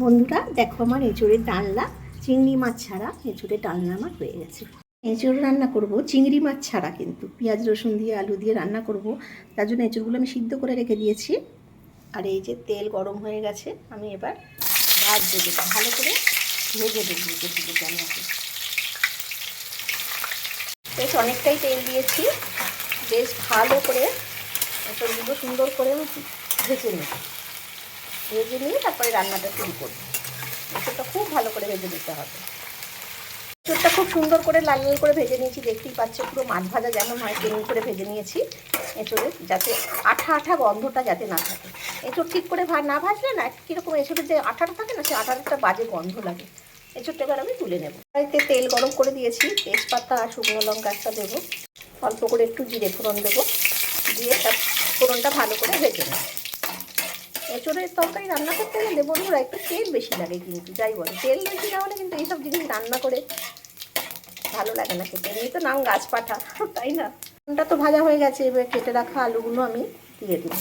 বন্ধুরা দেখো, আমার এঁচোড়ের ডালনা, চিংড়ি মাছ ছাড়া এঁচোড়ের ডালনা আমার হয়ে গেছে। এঁচোড় রান্না করব চিংড়ি মাছ ছাড়া, কিন্তু পেঁয়াজ রসুন দিয়ে আলু দিয়ে রান্না করব। তার জন্য এঁচোড়গুলো আমি সিদ্ধ করে রেখে দিয়েছি। আর এই যে তেল গরম হয়ে গেছে, আমি এবার ভাজতে দেবো, ভালো করে ভেজে দেবো এঁচোড়গুলোকে। আমি বেশ অনেকটাই তেল দিয়েছি, বেশ ভালো করে এঁচোড়গুলো সুন্দর করে ভেজে নেব। ভেজে নিয়ে তারপরে রান্নাটা শুরু করবো। এঁচোড়টা খুব ভালো করে ভেজে নিতে হবে। এঁচোড়টা খুব সুন্দর করে লাল লাল করে ভেজে নিয়েছি, দেখতেই পাচ্ছে পুরো মাছ ভাজা যেমন হয় তেমনি করে ভেজে নিয়েছি এঁচোড়ের, যাতে আঠা আঠা গন্ধটা যাতে না থাকে। এঁচোড় ঠিক করে না ভাজলে না কীরকম এঁচোড়ের যে আঠাটা থাকে না, সেই আঠাটা বাজে গন্ধ লাগে। এঁচোড়টা এবার আমি তুলে নেব। কড়াইতে তেল গরম করে দিয়েছি, তেজপাতা আর শুকনো লঙ্কা একটা দেবো, অল্প করে একটু জিরে ফোড়ন দেবো, দিয়ে তার ফোড়নটা ভালো করে ভেজে নেব। এঁচোড়ের তরকারি রান্না করতে গেলে বন্ধুরা একটু তেল বেশি লাগে, কিন্তু যাই বলে তেল বেশি না হলে কিন্তু এইসব জিনিস রান্না করে ভালো লাগে না খেতে। এমনি তো নাম গাছ পাঠা, তাই না? ফোড়নটা তো ভাজা হয়ে গেছে, এবার কেটে রাখা আলুগুলো আমি দিয়ে দিই।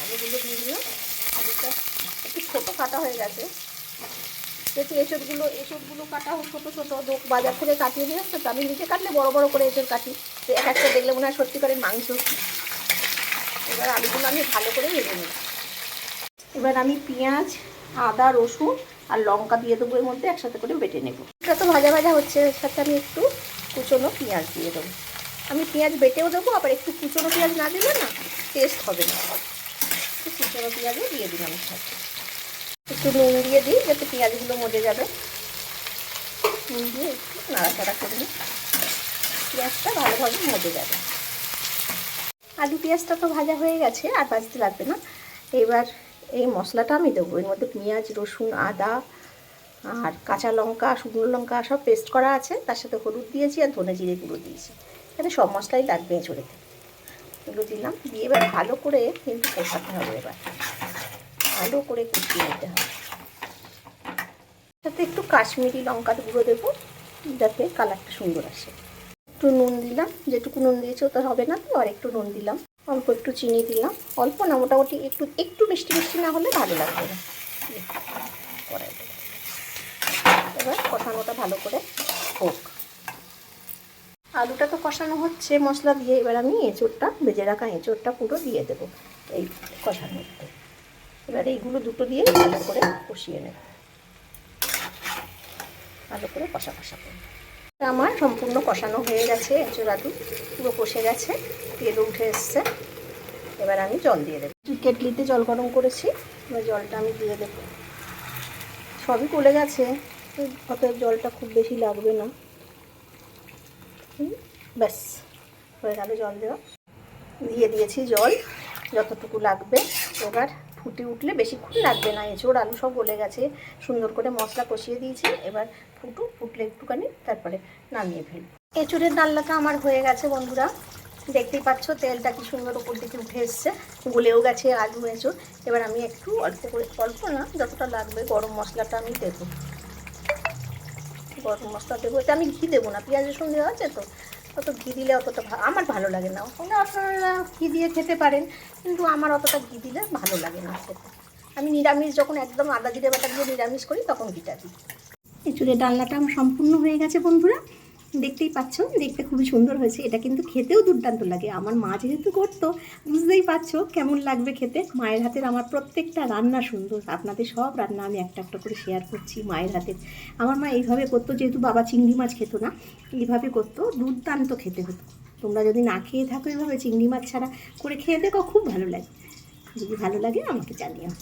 আলুগুলো দিয়ে দিলাম। আলুটা একটু ছোটো কাটা হয়ে গেছে, যেহেতু এঁচোড়গুলো কাটা ছোটো ছোটো বাজার থেকে কাটিয়ে নিয়ে আসতো, তো আমি নিজে কাটলে বড় বড় করে এঁচোড় কাটি, তো এক একটা দেখলে মনে হয় সত্যিকারের মাংস। এবার আলুগুলো আমি ভালো করে ভেজে নিই। এবার আমি পেঁয়াজ, আদা, রসুন আর লঙ্কা দিয়ে দেবো, এর মধ্যে একসাথে করে বেটে নেব। এটা তো ভাজা ভাজা হচ্ছে, এর সাথে আমি একটু কুচনো পেঁয়াজ দিয়ে দেবো। আমি পেঁয়াজ বেটেও দেবো, আবার একটু কুচনো পেঁয়াজ না দিলে না টেস্ট হবে না। একটু কুচনো পেঁয়াজও দিয়ে দিলাম এর সাথে। একটু নুন দিয়ে দিই যাতে পেঁয়াজগুলো মজে যাবে। নুন দিয়ে একটু নাড়াচাড়া করে নিই, পেঁয়াজটা ভালোভাবে মজে যাবে। আলু পেঁয়াজটা তো ভাজা হয়ে গেছে, আর ভাজতে লাগবে না। এবার এই মশলাটা আমি দেবো, এর মধ্যে পেঁয়াজ, রসুন, আদা আর কাঁচা লঙ্কা, শুকনো লঙ্কা সব পেস্ট করা আছে, তার সাথে হলুদ দিয়েছি আর ধনে জিরে গুঁড়ো দিয়েছি। এখানে সব মশলাই লাগবে এঁচোড়েতে। এগুলো দিলাম, দিয়ে এবার ভালো করে কিন্তু কষাতে হবে। এবার ভালো করে কষিয়ে নিতে হবে। সাথে একটু কাশ্মীরি লঙ্কার গুঁড়ো দেবো, যাতে কালারটা সুন্দর আসে। একটু নুন দিলাম, যেটুকু নুন দিয়েছি ওটা হবে না, তো আর একটু নুন দিলাম। অল্প একটু চিনি দিলাম, অল্প না, মোটামুটি একটু একটু মিষ্টি মিষ্টি না হলে ভালো লাগবে না। কড়াইতে এবার কষানোটা ভালো করে হোক। আলুটা তো কষানো হচ্ছে মশলা দিয়ে, এবার আমি এঁচোড়টা, ভেজে রাখা এঁচোড়টা পুরো দিয়ে দেবো এই কষানোতে। এবার এইগুলো দুটো দিয়ে ভালো করে কষিয়ে নেব, ভালো করে কষা কষা করে। আমার সম্পূর্ণ কষানো হয়ে গেছে, এঁচোড় আলু পুরো কষে গেছে, তেলও উঠে এসছে। এবার আমি জল দিয়ে দেবো। কেটলিতে জল গরম করেছি, এবার জলটা আমি দিয়ে দেবো। সবই গলে গেছে, অতএব জলটা খুব বেশি লাগবে না। ব্যাস হয়ে গেল জল দেওয়া। দিয়ে দিয়েছি জল যতটুকু লাগবে। এবার ফুটে উঠলে বেশিক্ষণ লাগবে না, এঁচোড় আলু সব গলে গেছে, সুন্দর করে মশলা কষিয়ে দিয়েছি। এবার ফুটলে একটুখানি, তারপরে নামিয়ে ফেলব। এঁচোড়ের ডালনাটা আমার হয়ে গেছে বন্ধুরা, দেখতেই পাচ্ছ তেলটা কি সুন্দর উপর দিকে উঠে এসছে, গলেও গেছে আলু এঁচোড়। এবার আমি একটু অল্প করে, অল্প না যতটা লাগবে, গরম মশলাটা আমি দেবো। গরম মশলা দেবো, এটা আমি ঘি দেবো না, পেঁয়াজ রসুন দেওয়া আছে তো, অত ঘি দিলে অতটা আমার ভালো লাগে না। ওখানে আপনারা ঘি দিয়ে খেতে পারেন, কিন্তু আমার অতটা ঘি দিলে ভালো লাগে না খেতে। আমি নিরামিষ যখন একদম আদা জিরে বাটা দিয়ে নিরামিষ করি, তখন ঘিটা দিই। এঁচোড়ের ডালনাটা আমার সম্পূর্ণ হয়ে গেছে বন্ধুরা, দেখতেই পাচ্ছ, দেখতে খুবই সুন্দর হয়েছে। এটা কিন্তু খেতেও দুর্দান্ত লাগে। আমার মা যেহেতু করতো, বুঝতেই পারছো কেমন লাগবে খেতে। মায়ের হাতের আমার প্রত্যেকটা রান্না সুন্দর, আপনাদের সব রান্না আমি একটা একটা করে শেয়ার করছি মায়ের হাতের। আমার মা এইভাবে করতো, যেহেতু বাবা চিংড়ি মাছ খেতো না, এইভাবে করতো, দুর্দান্ত খেতে হতো। তোমরা যদি না খেয়ে থাকো এইভাবে চিংড়ি মাছ ছাড়া করে খেয়ে দেখো, খুব ভালো লাগে। যদি ভালো লাগে আমাকে জানিও।